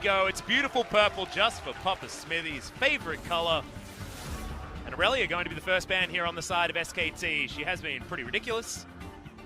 go. It's beautiful purple just for Papa Smithy's favorite color. And Aurelia going to be the first ban here on the side of SKT. She has been pretty ridiculous.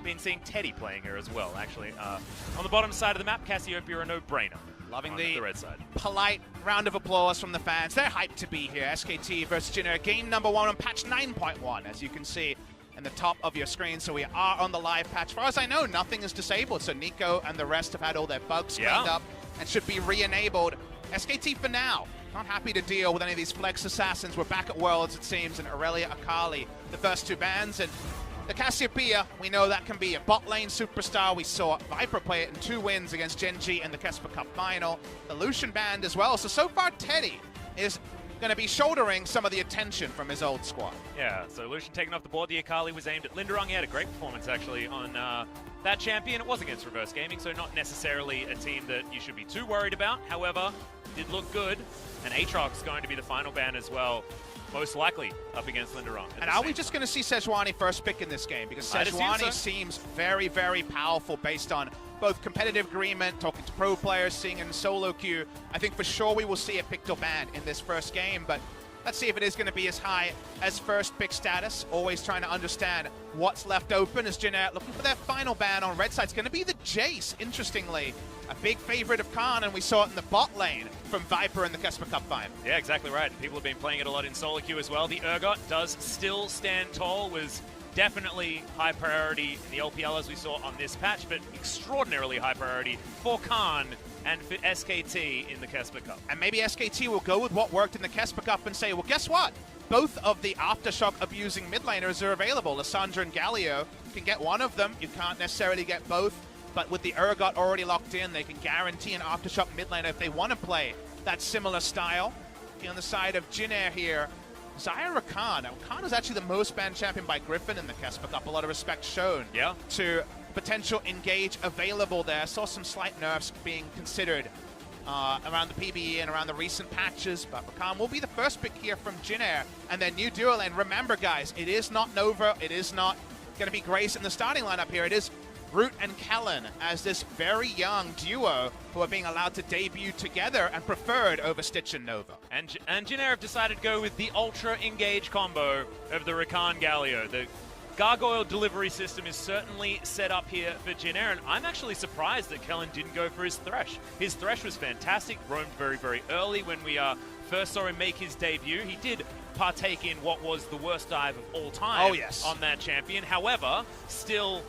Been seeing Teddy playing her as well, actually. On the bottom side of the map, Cassiopeia a no-brainer. Loving the red side. Polite round of applause from the fans. They're hyped to be here. SKT versus Jin Air, game number 1 on patch 9.1, as you can see in the top of your screen. So we are on the live patch. As far as I know, nothing is disabled. So Nico and the rest have had all their bugs cleaned up and should be re-enabled. SKT for now, not happy to deal with any of these flex assassins. We're back at Worlds, it seems, and Aurelia Akali, the first 2 bans. And the Cassiopeia, we know that can be a bot lane superstar. We saw Viper play it in 2 wins against Gen.G in the Kesper Cup final. The Lucian banned as well. So far Teddy is going to be shouldering some of the attention from his old squad. Yeah, so Lucian taken off the board. The Akali was aimed at Linderung. He had a great performance, actually, on that champion. It was against Reverse Gaming, so not necessarily a team that you should be too worried about. However, did look good. And Aatrox going to be the final ban as well. Most likely up against Linderung. And are we just going to see Sejuani first pick in this game? Because Sejuani seems very, very powerful based on both competitive agreement, talking to pro players, seeing in solo queue. I think for sure we will see a pick to ban in this first game, but let's see if it is going to be as high as first pick status. Always trying to understand what's left open as Jin Air looking for their final ban on red side. It's going to be the Jace, interestingly. A big favorite of Khan, and we saw it in the bot lane from Viper in the Kesper Cup final. Yeah, exactly right. And people have been playing it a lot in solo queue as well. The Urgot does still stand tall, was definitely high priority in the LPL as we saw on this patch, but extraordinarily high priority for Khan and for SKT in the Kesper Cup. And maybe SKT will go with what worked in the Kesper Cup and say, well, guess what? Both of the Aftershock abusing mid laners are available. Lissandra and Galio can get one of them. You can't necessarily get both. But with the Urgot already locked in, they can guarantee an Aftershock mid laner if they want to play that similar style. On the side of Jin Air here, Zyra Khan. Now, Khan is actually the most banned champion by Griffin in the Kesper Cup. A lot of respect shown to potential engage available there. Saw some slight nerfs being considered around the PBE and around the recent patches, but Rakan will be the first pick here from Jin Air and their new duo lane. Remember, guys, it is not Nova, it is not going to be Grace in the starting lineup here. It is Root and Kellen as this very young duo who are being allowed to debut together and preferred over Stitch and Nova. And Jin Air have decided to go with the Ultra Engage combo of the Rakan Galio. The Gargoyle delivery system is certainly set up here for Jin Air, and I'm actually surprised that Kellen didn't go for his Thresh. His Thresh was fantastic, roamed very, very early when we first saw him make his debut. He did partake in what was the worst dive of all time on that champion. However, still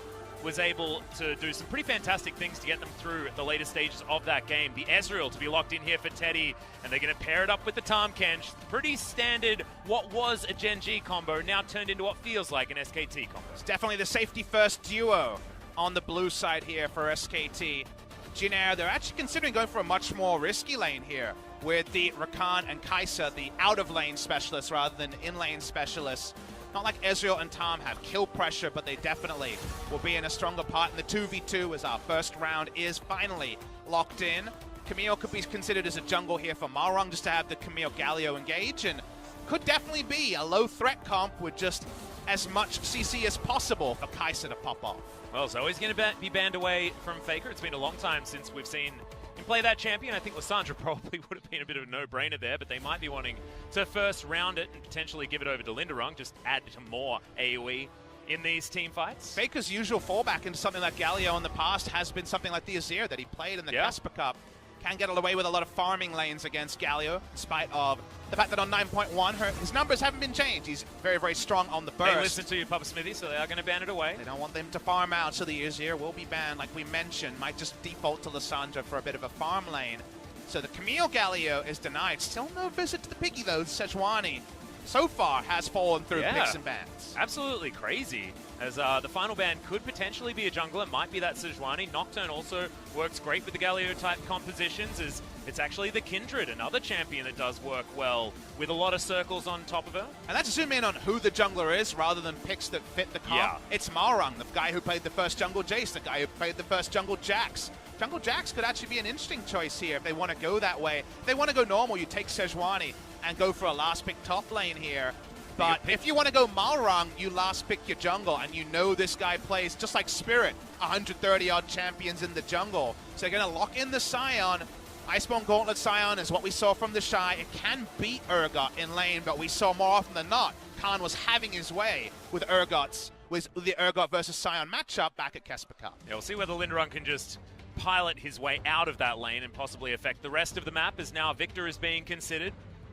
was able to do some pretty fantastic things to get them through the later stages of that game. The Ezreal to be locked in here for Teddy, and they're going to pair it up with the Tahm Kench. Pretty standard, what was a Gen.G combo, now turned into what feels like an SKT combo. It's definitely the safety-first duo on the blue side here for SKT. Jin Air, they're actually considering going for a much more risky lane here with the Rakan and Kai'Sa, the out-of-lane specialists rather than in-lane specialists. Not like Ezreal and Tahm have kill pressure, but they definitely will be in a stronger part in the 2v2 as our first round is finally locked in. Camille could be considered as a jungle here for Malrung just to have the Camille Galio engage, and could definitely be a low threat comp with just as much CC as possible for Kai'Sa to pop off. Well, so he's going to be banned away from Faker. It's been a long time since we've seen him play that champion. I think Lissandra probably would have been a bit of a no-brainer there, but they might be wanting to first round it and potentially give it over to Linderung, just add to more AoE in these team fights. Faker's usual fallback into something like Galio in the past has been something like the Azir that he played in the Kesper Cup. Can get away with a lot of farming lanes against Galio, in spite of the fact that on 9.1, his numbers haven't been changed. He's very, very strong on the burst. They listen to you, Papa Smithy, so they are going to ban it away. They don't want them to farm out, so the Azir will be banned, like we mentioned. Might just default to Lissandra for a bit of a farm lane. So the Camille Galio is denied. Still no visit to the Piggy, though. Sejuani, so far, has fallen through picks and bans. Absolutely crazy. As the final ban could potentially be a jungler, might be that Sejuani. Nocturne also works great with the Galio-type compositions, as it's actually the Kindred, another champion that does work well with a lot of circles on top of her. And let's zoom in on who the jungler is rather than picks that fit the comp. It's Malrung, the guy who played the first jungle Jace, the guy who played the first jungle Jax. Jungle Jax could actually be an interesting choice here if they want to go that way. If they want to go normal, you take Sejuani and go for a last pick top lane here. But if you want to go Malrung, you last pick your jungle, and you know this guy plays just like Spirit, 130-odd champions in the jungle. So they're going to lock in the Scion, Iceborne Gauntlet Scion is what we saw from the Shy. It can beat Urgot in lane, but we saw more often than not, Khan was having his way with Urgot's, with the Urgot versus Scion matchup back at Kesper Cup. Yeah, we'll see whether Linderung can just pilot his way out of that lane and possibly affect the rest of the map, as now Victor is being considered.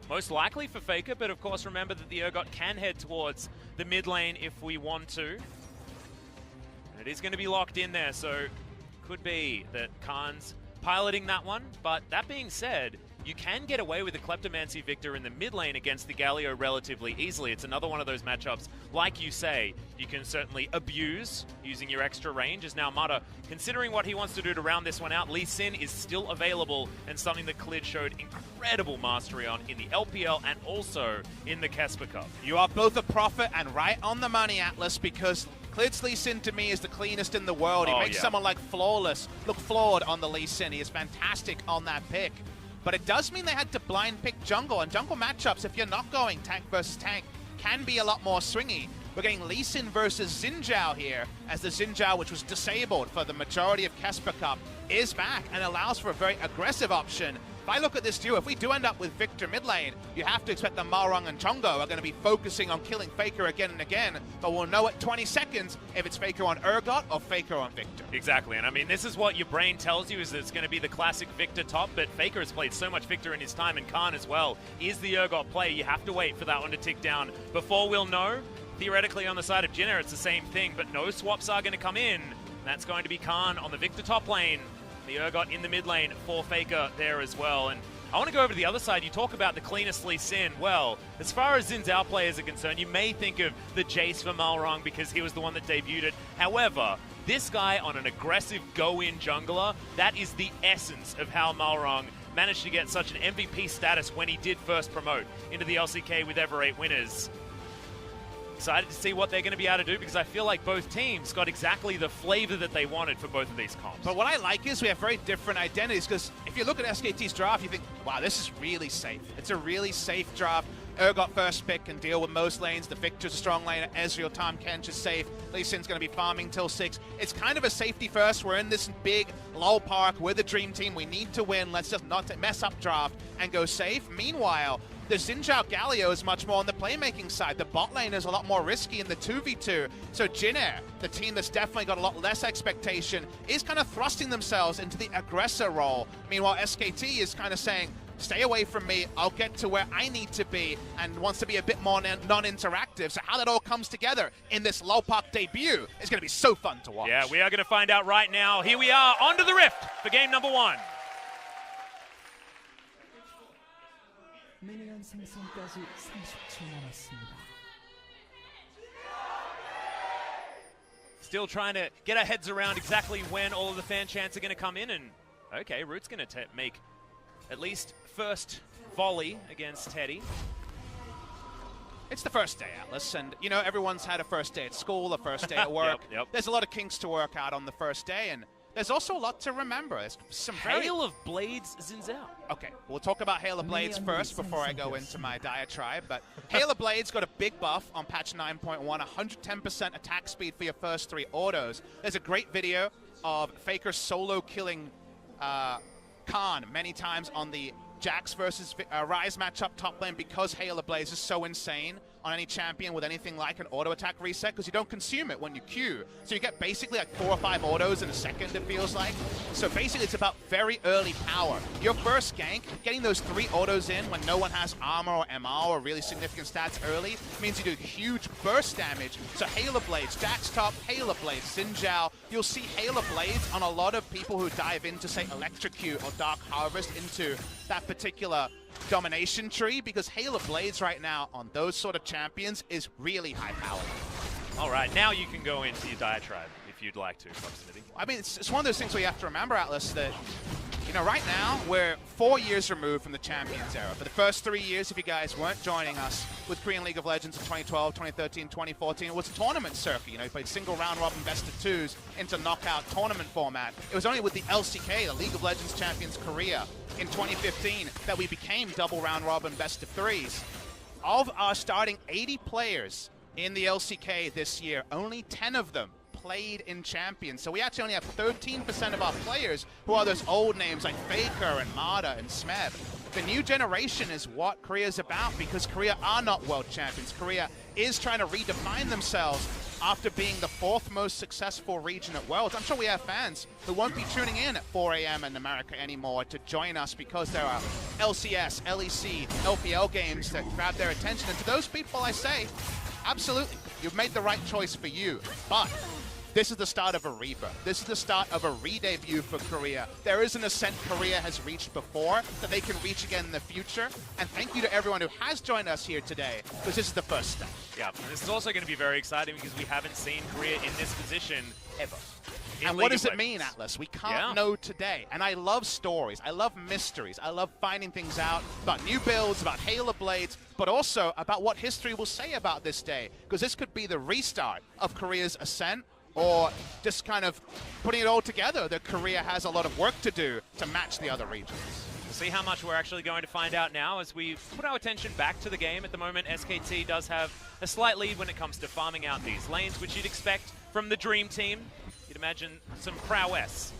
Most likely for Faker, but of course remember that the Urgot can head towards the mid lane if we want to. And it is going to be locked in there, so could be that Khan's piloting that one. But that being said, you can get away with the Kleptomancy Victor in the mid lane against the Galio relatively easily. It's another one of those matchups, like you say, you can certainly abuse using your extra range. As now Mata, considering what he wants to do to round this one out, Lee Sin is still available and something that Klid showed incredible mastery on in the LPL and also in the Kesper Cup. You are both a prophet and right on the money, Atlas, because Klid's Lee Sin to me is the cleanest in the world. He makes someone like Flawless look flawed on the Lee Sin. He is fantastic on that pick. But it does mean they had to blind pick jungle, and jungle matchups, if you're not going tank versus tank, can be a lot more swingy. We're getting Lee Sin versus Xin Zhao here, as the Xin Zhao, which was disabled for the majority of Kesper Cup, is back and allows for a very aggressive option. If I look at this duo, if we do end up with Victor mid lane, you have to expect that Malrung and Chongo are going to be focusing on killing Faker again and again, but we'll know at 20 seconds if it's Faker on Urgot or Faker on Victor. Exactly, and I mean, this is what your brain tells you, is that it's going to be the classic Victor top, but Faker has played so much Victor in his time, and Khan as well is the Urgot play. You have to wait for that one to tick down before we'll know. Theoretically, on the side of Jinner, it's the same thing, but no swaps are going to come in. That's going to be Khan on the Victor top lane. The Urgot in the mid lane for Faker there as well. And I want to go over to the other side. You talk about the cleanest Lee Sin. Well, as far as Xin Zhao players are concerned, you may think of the Jace for Malrung because he was the one that debuted it. However, this guy on an aggressive go-in jungler, that is the essence of how Malrung managed to get such an MVP status when he did first promote into the LCK with ever 8 winners. Excited to see what they're going to be able to do, because I feel like both teams got exactly the flavor that they wanted for both of these comps. But what I like is we have very different identities, because if you look at SKT's draft, you think, wow, this is really safe. It's a really safe draft. Urgot first pick can deal with most lanes. The Victor's a strong laner. Ezreal, Tahm Kench is safe. Lee Sin's going to be farming till 6. It's kind of a safety first. We're in this big lull park. We're the dream team. We need to win. Let's just not mess up draft and go safe. Meanwhile, the Xin Zhao Galio is much more on the playmaking side. The bot lane is a lot more risky in the 2v2. So Jinner, the team that's definitely got a lot less expectation, is kind of thrusting themselves into the aggressor role. Meanwhile, SKT is kind of saying, stay away from me, I'll get to where I need to be, and wants to be a bit more non-interactive. So how that all comes together in this low park debut is going to be so fun to watch. Yeah, we are going to find out right now. Here we are, onto the Rift for game number 1. 미니언 생성까지 30초 남았습니다. Still trying to get our heads around exactly when all of the fan chants are going to come in, and okay, Root's going to make at least first volley against Teddy. It's the first day, Atlas, and you know, everyone's had a first day at school, a first day at work. Yep. There's a lot of kinks to work out on the first day, and there's also a lot to remember. There's some Hail of Blades Xin Zhao. Okay, we'll talk about Hail of Blades first before I go into my diatribe, but Hail of Blades got a big buff on patch 9.1, 110% attack speed for your first 3 autos. There's a great video of Faker solo killing Khan many times on the Jax versus Ryze matchup top lane, because Hail of Blades is so insane on any champion with anything like an auto attack reset, because you don't consume it when you Q. So you get basically like 4 or 5 autos in a second, it feels like. So basically it's about very early power. Your first gank, getting those 3 autos in when no one has armor or MR or really significant stats early, means you do huge burst damage. So Hail of Blades, Jax top, Hail of Blades, Xin Zhao. You'll see Hail of Blades on a lot of people who dive into, say, Electrocute or Dark Harvest, into that particular domination tree, because Hail of Blades right now on those sort of champions is really high power. All right, now you can go into your diatribe if you'd like to, Proximity. I mean, it's one of those things where you have to remember, Atlas, that, you know, right now we're 4 years removed from the Champions era. For the first 3 years, if you guys weren't joining us with Korean League of Legends in 2012, 2013, 2014, it was a tournament circuit. You know, you played single round robin best of 2s into knockout tournament format. It was only with the LCK, the League of Legends Champions Korea, in 2015 that we became double round robin best of 3s. Of our starting 80 players in the LCK this year, only 10 of them played in Champions. So we actually only have 13% of our players who are those old names like Faker and Mata and Smeb. The new generation is what Korea's about, because Korea are not world champions. Korea is trying to redefine themselves after being the 4th most successful region at Worlds. I'm sure we have fans who won't be tuning in at 4 a.m. in America anymore to join us because there are LCS, LEC, LPL games that grab their attention. And to those people I say, absolutely, you've made the right choice for you. But this is the start of a rebirth. This is the start of a re-debut for Korea. There is an ascent Korea has reached before that they can reach again in the future. And thank you to everyone who has joined us here today, because this is the first step. Yeah, this is also going to be very exciting because we haven't seen Korea in this position ever. And what does it mean, Atlas? We can't know today. And I love stories. I love mysteries. I love finding things out about new builds, about Halo Blades, but also about what history will say about this day. Because this could be the restart of Korea's ascent, or just kind of putting it all together that Korea has a lot of work to do to match the other regions. We'll see how much we're actually going to find out now as we put our attention back to the game. At the moment, SKT does have a slight lead when it comes to farming out these lanes, which you'd expect from the Dream Team. You'd imagine some prowess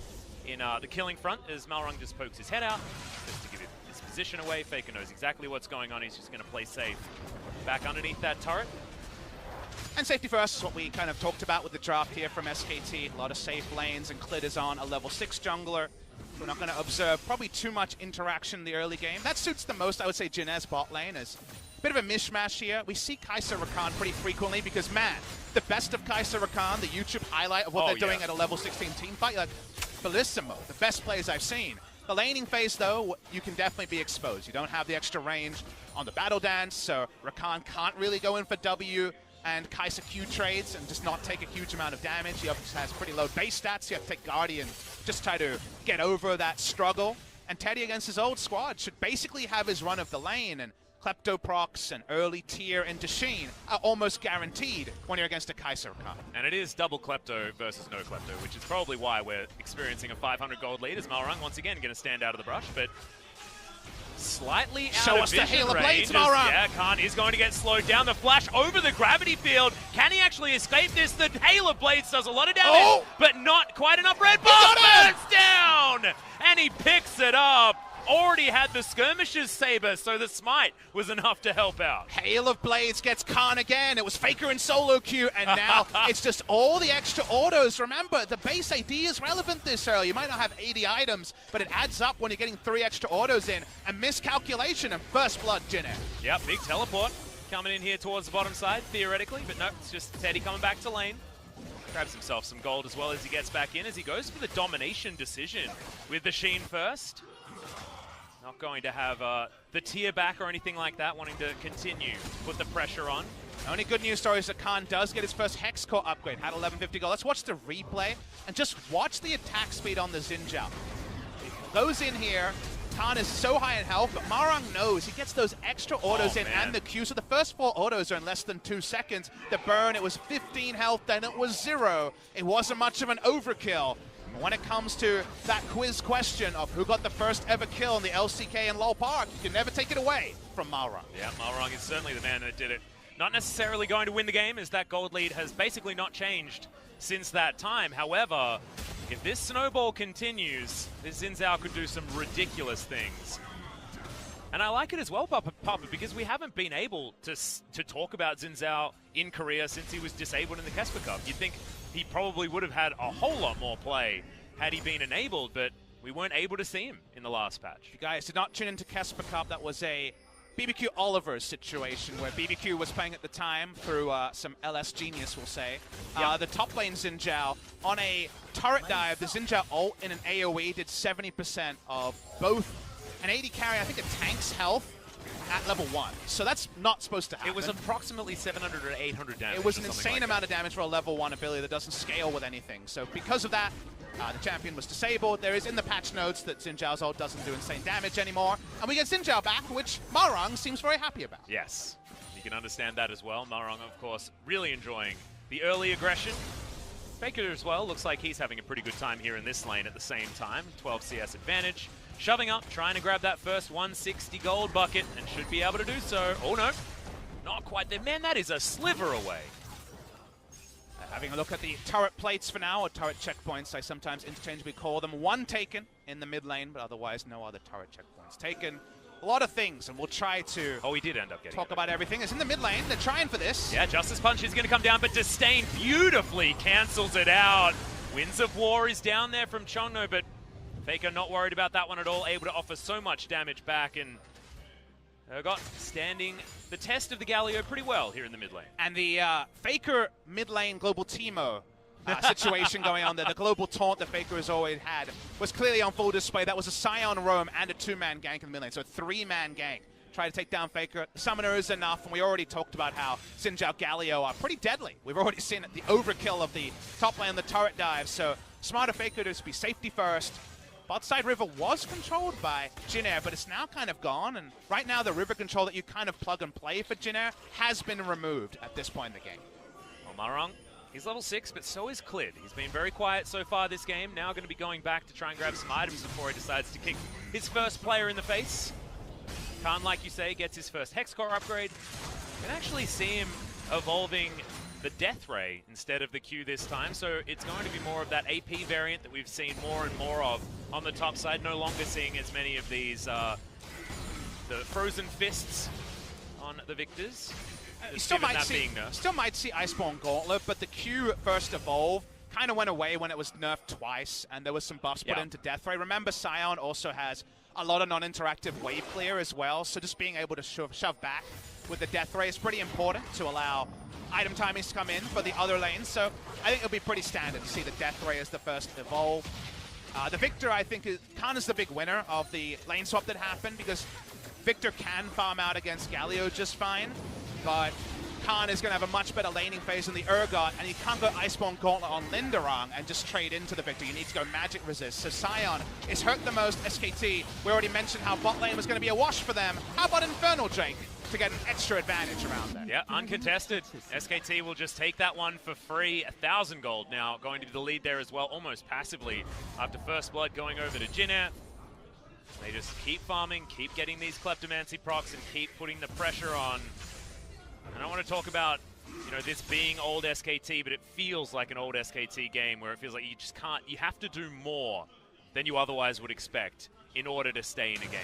in the killing front as Malrung just pokes his head out just to give his position away. Faker knows exactly what's going on. He's just going to play safe back underneath that turret. And safety first is what we kind of talked about with the draft here from SKT. A lot of safe lanes, and Klid is on a level 6 jungler. We're not going to observe probably too much interaction in the early game. That suits the most, I would say, Jinez bot lane is a bit of a mishmash here. We see Kai'Sa Rakan pretty frequently because, man, the best of Kai'Sa Rakan, the YouTube highlight of what they're doing at a level 16 team fight, like Bellissimo, the best plays I've seen. The laning phase, though, you can definitely be exposed. You don't have the extra range on the battle dance, so Rakan can't really go in for W and Kai'Sa Q trades and just not take a huge amount of damage. He obviously has pretty low base stats. You have to take Guardian, just try to get over that struggle. And Teddy against his old squad should basically have his run of the lane, and Klepto procs and early tier into Sheen are almost guaranteed when you're against a Kai'Sa Rakan. And it is double Klepto versus no Klepto, which is probably why we're experiencing a 500 gold lead as Malrung once again going to stand out of the brush, but slightly out of vision Halo range. Blades, Malrung. Yeah, Khan is going to get slowed down. The flash over the gravity field. Can he actually escape this? The Halo Blades does a lot of damage, but not quite enough. Red Ball burns down, and he picks it up. Already had the Skirmisher's Saber, so the Smite was enough to help out. Hail of Blades gets Khan again. It was Faker and solo queue, and now it's just all the extra autos. Remember, the base AD is relevant this early. You might not have 80 items, but it adds up when you're getting 3 extra autos in. A miscalculation and first blood, Jinner. Yep, big teleport coming in here towards the bottom side, theoretically, but no, it's just Teddy coming back to lane. Grabs himself some gold as well as he gets back in, as he goes for the domination decision with the Sheen first. Not going to have the tier back or anything like that, wanting to continue to put the pressure on. Only good news story is that Khan does get his first Hex Core upgrade, had 1150 gold. Let's watch the replay and just watch the attack speed on the Xin Zhao. He goes in here, Khan is so high in health, but Malrung knows he gets those extra autos in and the Q. So the first 4 autos are in less than 2 seconds. The burn, it was 15 health, then it was 0. It wasn't much of an overkill. When it comes to that quiz question of who got the first ever kill in the LCK in Lowell Park, you can never take it away from Malrung. Yeah, Malrung is certainly the man that did it. Not necessarily going to win the game, as that gold lead has basically not changed since that time. However, if this snowball continues, this Xin Zhao could do some ridiculous things. And I like it as well, Papa, because we haven't been able to talk about Xin Zhao in Korea since he was disabled in the Casper Cup. You'd think he probably would have had a whole lot more play had he been enabled, but we weren't able to see him in the last patch. If you guys did not tune into Casper Cup, that was a BBQ Oliver situation where BBQ was playing at the time through some LS genius, we'll say. The top lane Xin Zhao, on a turret dive, the Xin Zhao ult in an AoE did 70% of both an AD carry, I think a tank's health, at level 1. So that's not supposed to happen. It was approximately 700 or 800 damage. It was an insane amount of damage for a level 1 ability that doesn't scale with anything. So because of that, the champion was disabled. There is in the patch notes that Xin Zhao's ult doesn't do insane damage anymore. And we get Xin Zhao back, which Malrung seems very happy about. Yes, you can understand that as well. Malrung, of course, really enjoying the early aggression. Faker as well, looks like he's having a pretty good time here in this lane at the same time. 12 CS advantage. Shoving up, trying to grab that first 160 gold bucket, and should be able to do so. Oh no, not quite there. Man, that is a sliver away. Having a look at the turret plates for now, or turret checkpoints, I sometimes interchangeably call them. One taken in the mid lane, but otherwise no other turret checkpoints taken. A lot of things, and we'll try to he did end up getting talk about everything. It's in the mid lane. They're trying for this. Yeah, Justice Punch is going to come down, but Disdain beautifully cancels it out. Winds of War is down there from Chongno, but Faker not worried about that one at all, able to offer so much damage back, and got standing the test of the Galio pretty well here in the mid lane. And the Faker mid lane global Teemo situation going on there, the global taunt that Faker has always had, was clearly on full display. That was a Scion roam and a 2-man gank in the mid lane, so a 3-man gank. Try to take down Faker. Summoner is enough, and we already talked about how Xin Zhao Galio are pretty deadly. We've already seen the overkill of the top lane, the turret dive, so smarter Faker to be safety first. Bot side river was controlled by Jin Air, but it's now kind of gone, and right now the river control that you kind of plug and play for Jin Air has been removed at this point in the game. Well, Marang, he's level 6, but so is Clid. He's been very quiet so far this game, now going to be going back to try and grab some items before he decides to kick his first player in the face. Khan, like you say, gets his first Hex Core upgrade. You can actually see him evolving the Death Ray instead of the Q this time, so it's going to be more of that AP variant that we've seen more and more of on the top side, no longer seeing as many of these the Frozen Fists on the Victors. You still might see Iceborne Gauntlet, but the Q first evolve kind of went away when it was nerfed twice, and there was some buffs put into Death Ray. Remember, Scion also has a lot of non-interactive wave clear as well, so just being able to shove back with the Death Ray is pretty important to allow item timings to come in for the other lanes, so I think it'll be pretty standard to see the Death Ray as the first evolve. The Victor, I think, Khan is the big winner of the lane swap that happened, because Victor can farm out against Galio just fine, but Khan is going to have a much better laning phase in the Urgot, and he can't go Iceborne Gauntlet on Linderang and just trade into the Victor. You need to go Magic Resist. So Scion is hurt the most. SKT, we already mentioned how bot lane was going to be a wash for them. How about Infernal Drake to get an extra advantage around that? Yeah, uncontested. SKT will just take that one for free. 1,000 gold now, going to be the lead there as well, almost passively after First Blood going over to Jin Air. They just keep farming, keep getting these Kleptomancy procs, and keep putting the pressure on. And I want to talk about, you know, this being old SKT, but it feels like an old SKT game where it feels like you just can't, you have to do more than you otherwise would expect in order to stay in a game.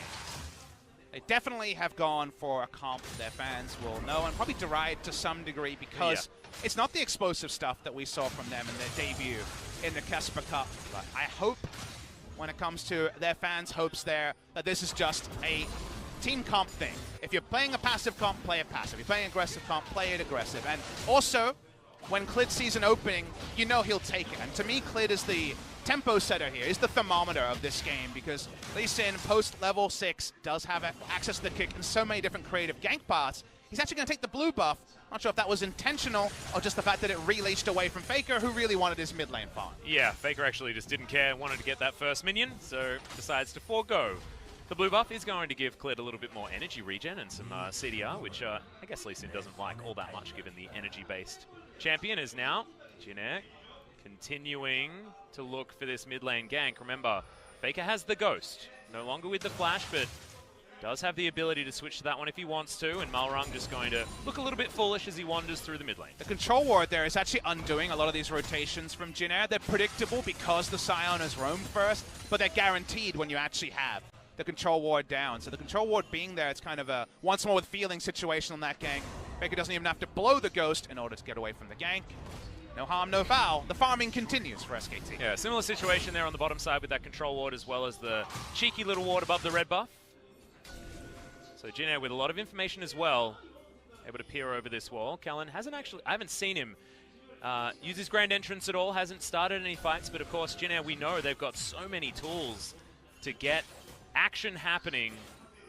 They definitely have gone for a comp their fans will know and probably deride to some degree, because it's not the explosive stuff that we saw from them in their debut in the Casper Cup. But I hope, when it comes to their fans' hopes there, that this is just a team comp thing. If you're playing a passive comp, play it passive. If you're playing aggressive comp, play it aggressive. And also, when Clid sees an opening, you know he'll take it. And to me, Clid is the tempo setter here. He's the thermometer of this game, because Lee Sin, post-level 6, does have access to the kick in so many different creative gank paths. He's actually going to take the blue buff. Not sure if that was intentional or just the fact that it released away from Faker, who really wanted his mid lane farm. Yeah, Faker actually just didn't care, wanted to get that first minion, so decides to forego. The blue buff is going to give Clid a little bit more energy regen and some CDR, which I guess Lee Sin doesn't like all that much given the energy-based champion. Is now Jin Air continuing to look for this mid lane gank. Remember, Faker has the Ghost, no longer with the Flash, but does have the ability to switch to that one if he wants to, and Malrung just going to look a little bit foolish as he wanders through the mid lane. The control ward there is actually undoing a lot of these rotations from Jin Air. They're predictable because the Scion has roamed first, but they're guaranteed when you actually have the control ward down. So the control ward being there, it's kind of a once more with feeling situation on that gank. Faker doesn't even have to blow the Ghost in order to get away from the gank. No harm, no foul. The farming continues for SKT. Yeah, similar situation there on the bottom side with that control ward, as well as the cheeky little ward above the red buff. So Jin Air with a lot of information as well, able to peer over this wall. Kellen hasn't actually, I haven't seen him use his grand entrance at all, hasn't started any fights, but of course Jin Air, we know they've got so many tools to get action happening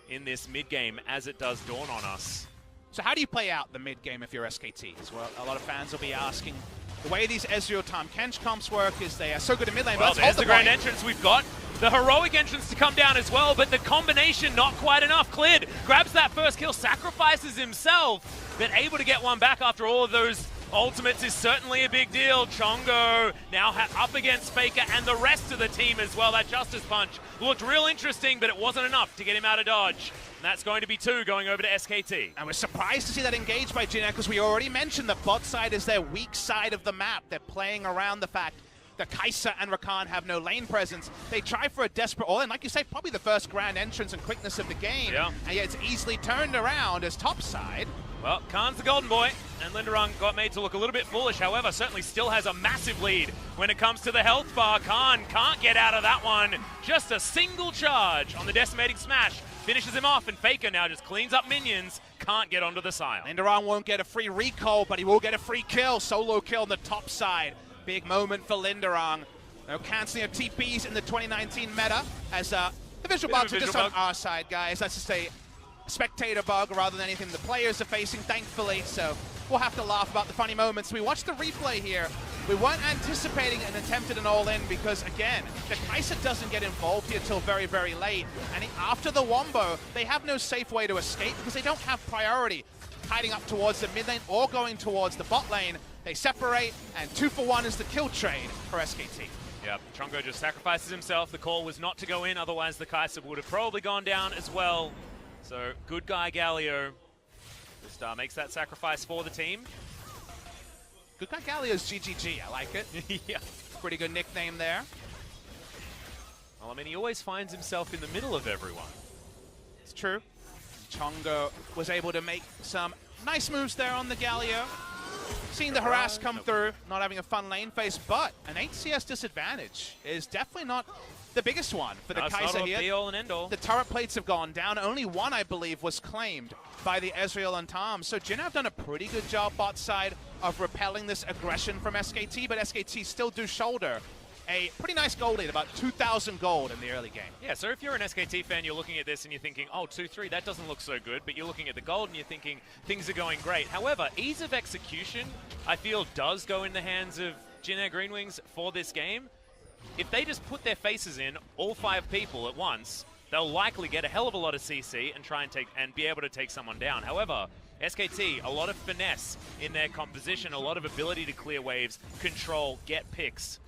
in this mid-game as it does dawn on us. So how do you play out the mid-game if you're SKT? As well, a lot of fans will be asking. The way these Ezreal Tahm Kench comps work is they are so good at mid lane. Well, there's the grand entrance. We've got the heroic entrance to come down as well, but the combination not quite enough. Clid grabs that first kill, sacrifices himself, but able to get one back after all of those Ultimates is certainly a big deal. Chongo now up against Faker and the rest of the team as well. That Justice Punch looked real interesting, but it wasn't enough to get him out of dodge. And that's going to be 2 going over to SKT. And we're surprised to see that engaged by Jin Air, because we already mentioned the bot side is their weak side of the map. They're playing around the fact that Kai'Sa and Rakan have no lane presence. They try for a desperate all-in. Like you say, probably the first grand entrance and quickness of the game. Yeah. And yet it's easily turned around as top side. Well, Khan's the golden boy, and Linderung got made to look a little bit foolish. However, certainly still has a massive lead when it comes to the health bar. Khan can't get out of that one. Just a single charge on the decimating smash. Finishes him off, and Faker now just cleans up minions. Can't get onto the side. Linderung won't get a free recall, but he will get a free kill. Solo kill on the top side. Big moment for Linderung. No cancelling of TPs in the 2019 meta, as the visual bugs are just on our side, guys. That's just a spectator bug rather than anything the players are facing, thankfully, so we'll have to laugh about the funny moments. We watched the replay here. We weren't anticipating an attempt at an all-in because, again, the Kai'Sa doesn't get involved here till very, very late. And after the wombo, they have no safe way to escape because they don't have priority hiding up towards the mid lane or going towards the bot lane. They separate, and 2 for 1 is the kill trade for SKT. Yep, Chongo just sacrifices himself. The call was not to go in, otherwise the Kai'Sa would have probably gone down as well. So, good guy Galio just makes that sacrifice for the team. Good guy Galio's GGG, I like it. Yeah. Pretty good nickname there. Well, I mean, he always finds himself in the middle of everyone. It's true. Chongo was able to make some nice moves there on the Galio. Seeing the harass come through, not having a fun lane phase, but an 8 CS disadvantage is definitely not the biggest one for the Kai'Sa here. Be all and end all. The turret plates have gone down. Only one, I believe, was claimed by the Ezreal and Tom. So Jin have done a pretty good job bot side of repelling this aggression from SKT, but SKT still do shoulder a pretty nice gold lead, about 2,000 gold in the early game. Yeah, so if you're an SKT fan, you're looking at this and you're thinking, oh, 2-3, that doesn't look so good, but you're looking at the gold and you're thinking things are going great. However, ease of execution, I feel, does go in the hands of Jin Air Greenwings for this game. If they just put their faces in, all 5 people at once, they'll likely get a hell of a lot of CC and try and be able to take someone down. However, SKT, a lot of finesse in their composition, a lot of ability to clear waves, control, get picks.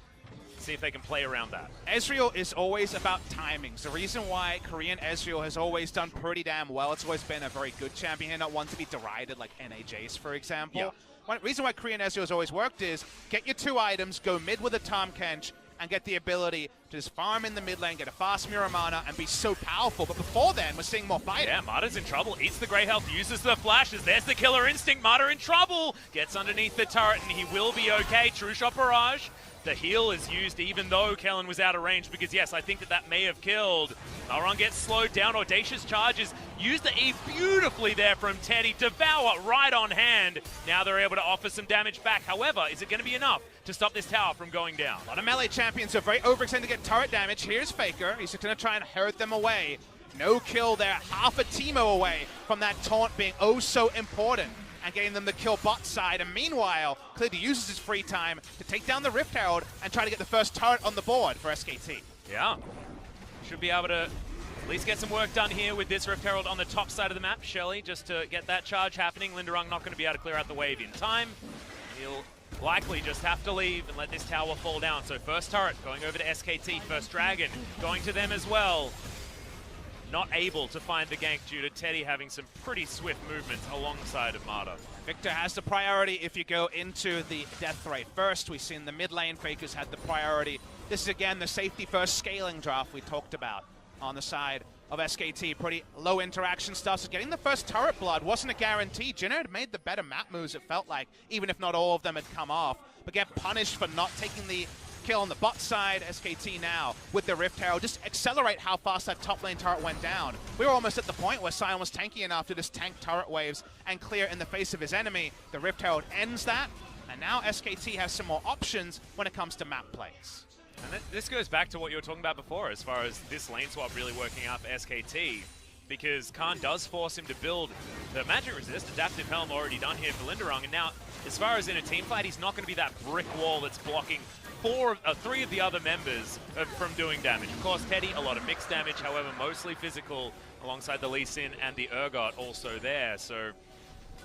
See if they can play around that. Ezreal is always about timings. The reason why Korean Ezreal has always done pretty damn well, it's always been a very good champion here, not one to be derided like NAJs, for example. Yeah. One reason why Korean Ezreal has always worked is get your 2 items, go mid with a Tahm Kench, and get the ability to just farm in the mid lane, get a fast mirror mana, and be so powerful. But before then, we're seeing more fighting. Yeah, Mata's in trouble. Eats the grey health, uses the flashes. There's the killer instinct. Mata in trouble. Gets underneath the turret, and he will be okay. True shot barrage. The heal is used even though Kellen was out of range because, yes, I think that may have killed. Aron gets slowed down. Audacious charges. Used the E beautifully there from Teddy. Devour right on hand. Now they're able to offer some damage back. However, is it going to be enough to stop this tower from going down? A lot of melee champions are very overextended to get turret damage. Here's Faker. He's just going to try and herd them away. No kill there. Half a Teemo away from that taunt being oh so important and getting them the kill bot side. And meanwhile, Clearly uses his free time to take down the Rift Herald and try to get the first turret on the board for SKT. Yeah. Should be able to at least get some work done here with this Rift Herald on the top side of the map. Shelly, just to get that charge happening. Linderung not going to be able to clear out the wave in time. He'll likely just have to leave and let this tower fall down. So first turret going over to SKT, first dragon going to them as well. Not able to find the gank due to Teddy having some pretty swift movements alongside of Mata. Victor has the priority if you go into the death rate first. We've seen the mid lane Fakers had the priority. This is again the safety first scaling draft we talked about on the side of SKT. Pretty low interaction stuff. So getting the first turret blood wasn't a guarantee. Jinner had made the better map moves, it felt like, even if not all of them had come off. But get punished for not taking the kill on the bot side. SKT now with the Rift Herald just accelerate how fast that top lane turret went down. We were almost at the point where Sion was tanky enough to just tank turret waves and clear in the face of his enemy. The Rift Herald ends that, and now SKT has some more options when it comes to map plays. And this goes back to what you were talking about before as far as this lane swap really working out for SKT, because Khan does force him to build the magic resist, adaptive helm already done here for Linderung, and now as far as in a team fight, he's not going to be that brick wall that's blocking three of the other members from doing damage. Of course, Teddy, a lot of mixed damage, however, mostly physical, alongside the Lee Sin and the Urgot also there. So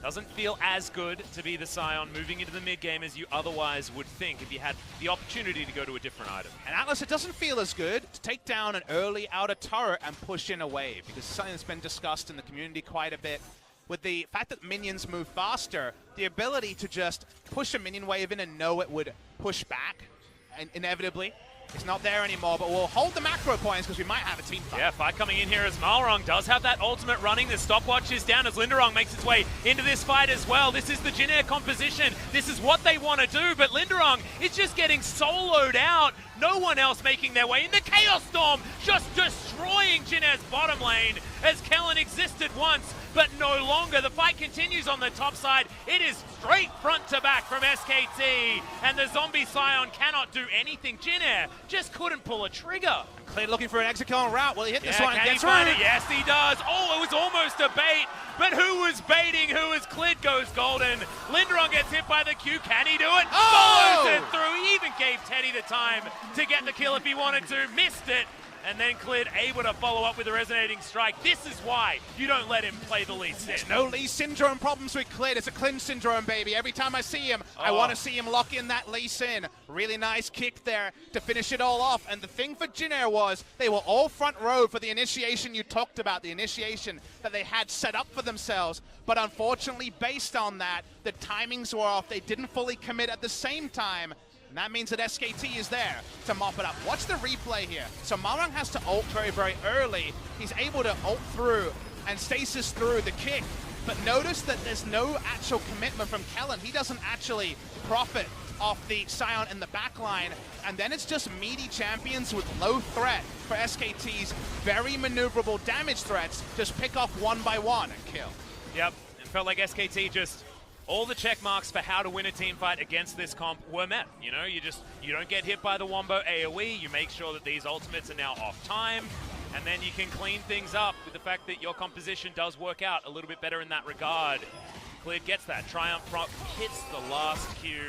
Doesn't feel as good to be the Scion moving into the mid game as you otherwise would think if you had the opportunity to go to a different item. And Atlas, it doesn't feel as good to take down an early outer turret and push in a wave, because something that's been discussed in the community quite a bit. With the fact that minions move faster, the ability to just push a minion wave in and know it would push back, and inevitably, it's not there anymore, but we'll hold the macro points because we might have a team fight. Yeah, fight coming in here as Malrong does have that ultimate running. The stopwatch is down as Linderong makes its way into this fight as well. This is the Jin Air composition. This is what they want to do, but Linderong is just getting soloed out. No one else making their way in. The Chaos Storm just destroying Jin Air's bottom lane as Kellen existed once, but no longer. The fight continues on the top side. It is straight front to back from SKT, and the Zombie Scion cannot do anything. Jin Air just couldn't pull a trigger. Clear looking for an exit kill on route. Will he hit this one? Can he find it? Yes, he does. Oh, it was almost a bait, but who was baiting? Who was Clid goes golden. Linderong gets hit by the Q. Can he do it? Oh! Follows it through. He even gave Teddy the time to get the kill if he wanted to. Missed it. And then Clid able to follow up with a resonating strike. This is why you don't let him play the Lee Sin. There's no Lee syndrome problems with Clid. It's a Clin syndrome, baby. Every time I see him, I want to see him lock in that Lee Sin. Really nice kick there to finish it all off. And the thing for Jin Air was they were all front row for the initiation you talked about, the initiation that they had set up for themselves. But unfortunately, based on that, the timings were off. They didn't fully commit at the same time. And that means that SKT is there to mop it up. Watch the replay here. So Malrong has to ult very, very early. He's able to ult through and stasis through the kick. But notice that there's no actual commitment from Kellen. He doesn't actually profit off the Scion in the backline. And then it's just meaty champions with low threat for SKT's very maneuverable damage threats. Just pick off one by one and kill. Yep, it felt like SKT just... all the check marks for how to win a team fight against this comp were met. You know, you don't get hit by the Wombo AoE, you make sure that these ultimates are now off time, and then you can clean things up with the fact that your composition does work out a little bit better in that regard. Clid gets that Triumph prop, hits the last Q.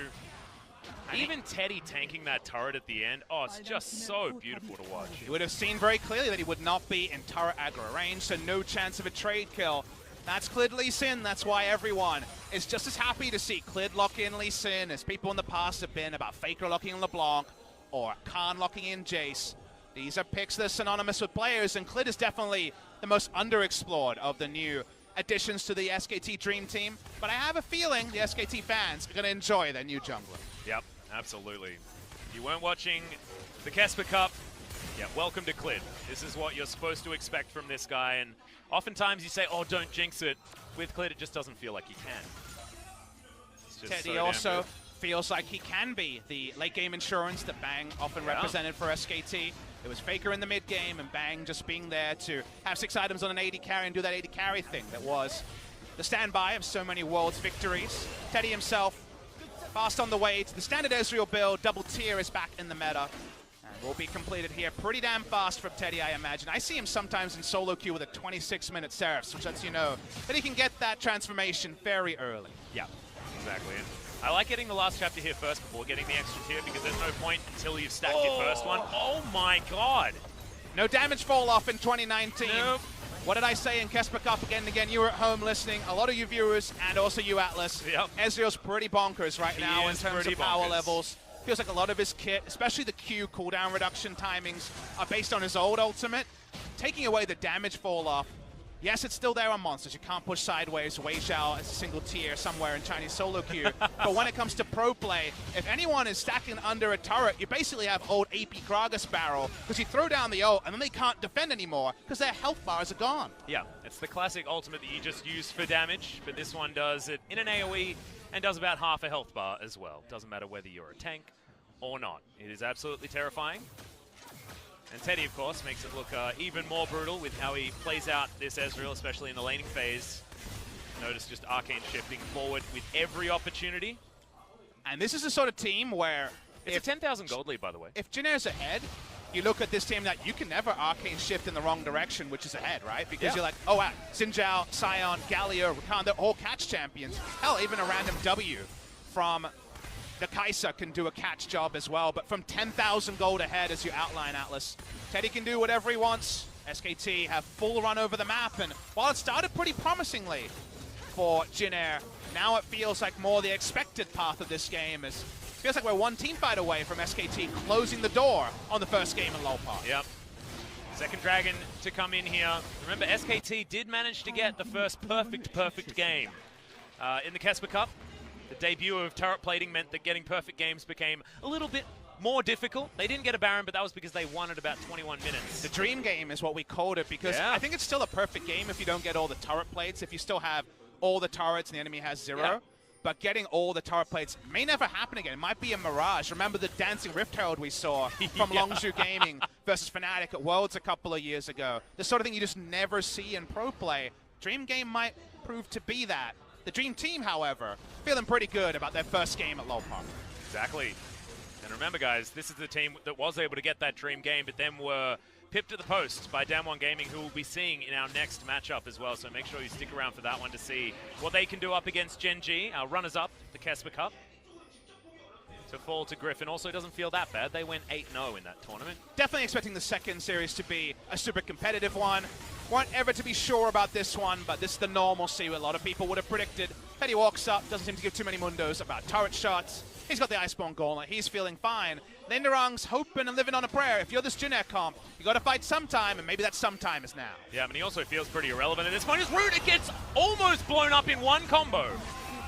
Even Teddy tanking that turret at the end, oh, it's just so beautiful to watch. You would have seen very clearly that he would not be in turret aggro range, so no chance of a trade kill. That's Clid Lee Sin. That's why everyone is just as happy to see Clid lock in Lee Sin as people in the past have been about Faker locking in LeBlanc or Khan locking in Jace. These are picks that are synonymous with players, and Clid is definitely the most underexplored of the new additions to the SKT Dream Team. But I have a feeling the SKT fans are going to enjoy their new jungler. Yep, absolutely. If you weren't watching the Casper Cup, yeah, welcome to Clid. This is what you're supposed to expect from this guy, and oftentimes you say, oh, don't jinx it. With Clid, it just doesn't feel like he can. Teddy also feels like he can be the late game insurance that Bang often represented for SKT. It was Faker in the mid game and Bang just being there to have 6 items on an AD carry and do that AD carry thing that was the standby of so many Worlds victories. Teddy himself fast on the way to the standard Ezreal build. Double tier is back in the meta. Will be completed here pretty damn fast from Teddy, I imagine. I see him sometimes in solo queue with a 26-minute Seraphs, which lets you know that he can get that transformation very early. Yeah, exactly. And I like getting the last chapter here first before getting the extra tier, because there's no point until you've stacked your first one. Oh my god! No damage fall off in 2019. Nope. What did I say in Casper Cup again and again? You were at home listening. A lot of you viewers, and also you, Atlas. Yep. Ezreal's pretty bonkers right now in terms of power levels. Feels like a lot of his kit, especially the Q cooldown reduction timings, are based on his old ultimate. Taking away the damage fall off. Yes, it's still there on monsters. You can't push sideways, Wei Xiao as a single tier somewhere in Chinese solo queue. But when it comes to pro play, if anyone is stacking under a turret, you basically have old AP Gragas barrel, because you throw down the ult and then they can't defend anymore because their health bars are gone. Yeah, it's the classic ultimate that you just use for damage, but this one does it in an AoE and does about half a health bar as well. Doesn't matter whether you're a tank or not. It is absolutely terrifying. And Teddy, of course, makes it look even more brutal with how he plays out this Ezreal, especially in the laning phase. Notice just Arcane shifting forward with every opportunity. And this is the sort of team where... It's a 10,000 gold lead, by the way. If Jin Air's ahead, you look at this team that you can never Arcane shift in the wrong direction, which is ahead, right? Because you're like, oh, wow, Xin Zhao, Sion, Galio, Rakan, they're all catch champions. Hell, even a random W from... the Kai'Sa can do a catch job as well, but from 10,000 gold ahead, as you outline, Atlas, Teddy can do whatever he wants. SKT have full run over the map, and while it started pretty promisingly, for Jin Air. Now it feels like more the expected path of this game. It feels like we're one team fight away from SKT closing the door on the first game in Lolpark. Yep. Second Dragon to come in here. Remember, SKT did manage to get the first perfect game in the Kesper Cup. The debut of turret plating meant that getting perfect games became a little bit more difficult. They didn't get a Baron, but that was because they won at about 21 minutes. The dream game is what we called it, because I think it's still a perfect game if you don't get all the turret plates, if you still have all the turrets and the enemy has 0. Yeah. But getting all the turret plates may never happen again. It might be a mirage. Remember the Dancing Rift Herald we saw from Longzhu Gaming versus Fnatic at Worlds a couple of years ago. The sort of thing you just never see in pro play. Dream game might prove to be that. The Dream Team, however, feeling pretty good about their first game at Lolpark. Exactly. And remember, guys, this is the team that was able to get that dream game, but then were pipped at the post by Damwon Gaming, who we'll be seeing in our next matchup as well. So make sure you stick around for that one to see what they can do up against Gen G, our runners-up, the Kesper Cup. To fall to Griffin also doesn't feel that bad. They went 8-0 in that tournament. Definitely expecting the second series to be a super competitive one. Weren't ever to be sure about this one, but this is the normalcy a lot of people would have predicted. Teddy walks up, doesn't seem to give too many mundos about turret shots. He's got the Iceborne Gauntlet. He's feeling fine. Linderung's hoping and living on a prayer. If you're this Jin Air comp, you got to fight sometime, and maybe that sometime is now. Yeah, but he also feels pretty irrelevant at this point. His root, it gets almost blown up in one combo.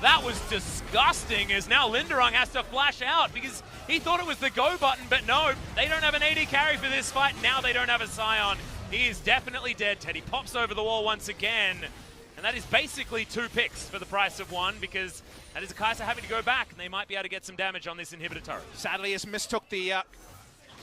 That was disgusting, as now Linderung has to flash out because he thought it was the go button, but no, they don't have an AD carry for this fight. Now they don't have a Scion. He is definitely dead. Teddy pops over the wall once again, and that is basically 2 picks for the price of 1, because that is a Kai'Sa having to go back, and they might be able to get some damage on this inhibitor turret. Sadly, has mistook the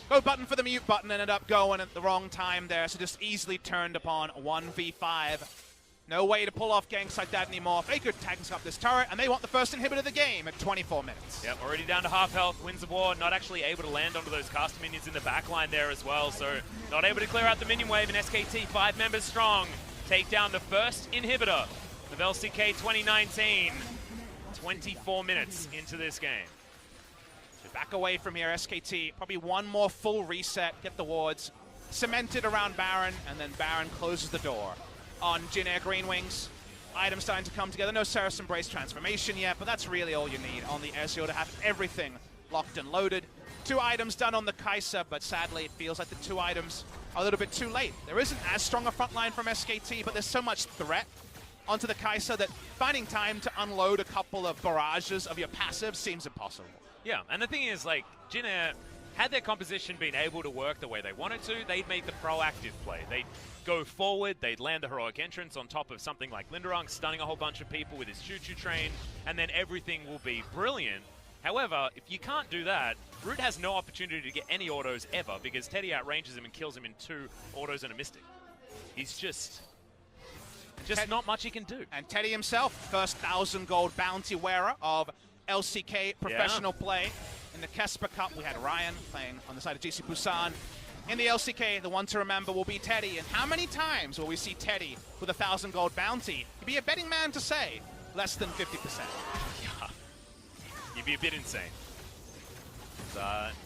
go button for the mute button, ended up going at the wrong time there, so just easily turned upon 1v5. No way to pull off ganks like that anymore. Faker tags up this turret, and they want the first inhibitor of the game at 24 minutes. Yep, already down to half health. Winds of War not actually able to land onto those caster minions in the backline there as well, so not able to clear out the minion wave, and SKT 5 members strong. Take down the first inhibitor of LCK 2019. 24 minutes into this game. So back away from here, SKT. Probably one more full reset, get the wards cemented around Baron, and then Baron closes the door on Jin Air Green Wings. Items starting to come together. No Saracen Brace transformation yet, but that's really all you need on the Ezreal to have everything locked and loaded. 2 items done on the Kai'Sa, but sadly it feels like the 2 items are a little bit too late. There isn't as strong a front line from SKT, but there's so much threat onto the Kai'Sa that finding time to unload a couple of barrages of your passive seems impossible. Yeah, and the thing is, like, Jin Air, had their composition been able to work the way they wanted to, they'd make the proactive play. They'd go forward, they'd land the heroic entrance on top of something like Linderung, stunning a whole bunch of people with his choo-choo train, and then everything will be brilliant. However, if you can't do that, Root has no opportunity to get any autos ever, because Teddy outranges him and kills him in 2 autos and a Mystic. He's just not much he can do. And Teddy himself, first 1,000 gold bounty wearer of LCK professional play. In the Kesper Cup, we had Ryan playing on the side of GC Busan. In the LCK, the one to remember will be Teddy. And how many times will we see Teddy with a 1,000 gold bounty? You'd be a betting man to say less than 50%. Yeah. You'd be a bit insane.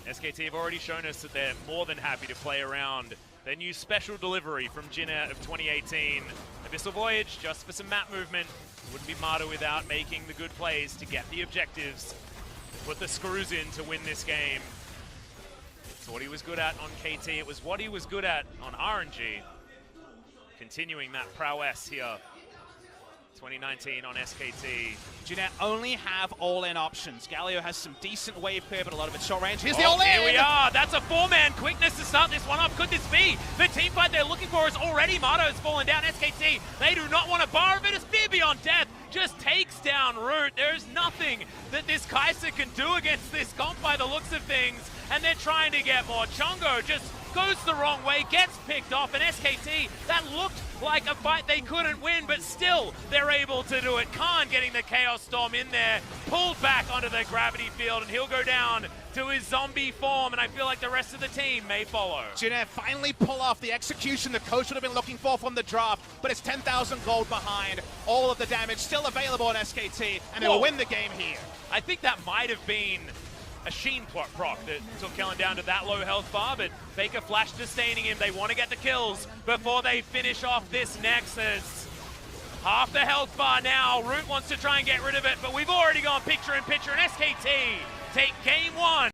SKT have already shown us that they're more than happy to play around their new special delivery from Jin Air of 2018. Abyssal Voyage, just for some map movement. Wouldn't be Mata without making the good plays to get the objectives, put the screws in to win this game. It's what he was good at on KT. It was what he was good at on RNG. Continuing that prowess here. 2019 on SKT. Jin Air only have all-in options. Galio has some decent wave clear, but a lot of it's short range. Here's the all-in! Here we are. That's a 4-man quickness to start this one up. Could this be the team fight they're looking for? Is already Mata has fallen down. SKT, they do not want a bar of it. It's Fear Beyond Death. Just takes down Root. There's nothing that this Kai'Sa can do against this comp by the looks of things. And they're trying to get more. Chongo just goes the wrong way, gets picked off, and SKT, that looked like a fight they couldn't win, but still they're able to do it. Khan getting the Chaos Storm in there, pulled back onto the gravity field, and he'll go down to his zombie form, and I feel like the rest of the team may follow. Jin Air finally pull off the execution the coach would have been looking for from the drop, but it's 10,000 gold behind. All of the damage still available on SKT, and they'll win the game here. I think that might have been a Sheen proc that took Kellen down to that low health bar, but Faker flash sustaining him. They want to get the kills before they finish off this Nexus. Half the health bar now. Root wants to try and get rid of it, but we've already gone picture in picture, and SKT take game one